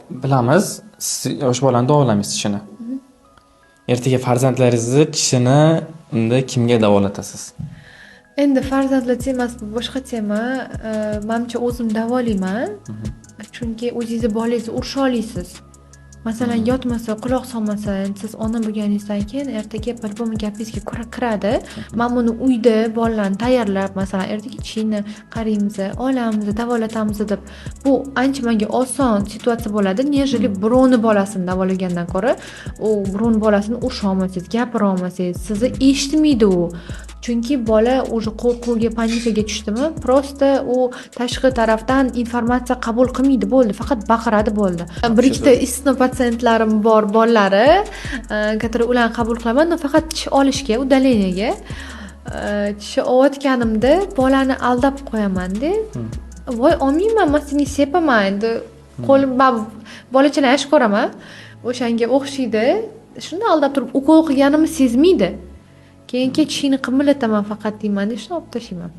bilamiz, siz yosh bolani davolaymiz tishini. Ertaga farzandlaringizni tishini unda kimga davolatasiz? Endi farzandlar temasi bu boshqa tema. Menimcha o'zim davolayman. Chunki o'zingizni bolangizni urisha olasiz. Masalan, yotmasa, quloq solmasa, siz ona bo'lganingizdan keyin ertaga по-любому gapingizga kiradi. Men buni uyda bolalarni tayyorlab, masalan, ertaga tishini qaraymiz, olamiz, davolatamiz deb. Bu ancha menga oson situatsiya bo'ladi, nежели birovni bolasini davolagandan ko'ra, u birovni bolasini urisha olmasangiz, gapira olmasangiz, sizni eshitmaydi u. Chunki bola уже qo'rquvga, panikaga tushdimi, prosta u tashqi tarafdan informatsiya qabul qilmaydi, bo'ldi, faqat baqiradi, bo'ldi. Bir ikkita istisno patsientlarim bor, bolalari, которые ularni qabul qilaman, faqat tish olishga, удалениyaga. Tish olayotganimda bolani aldab qo'yaman-da. Voy, olmayman, men seni sepaman endi. Qo'lim bolachalar yaxshi ko'raman. O'shanga o'xshaydi. Shunda aldab turib ukol qilganimni sezmaydi. Keyin tishini qimirlataman faqat deyman, shuni olib tashlayman.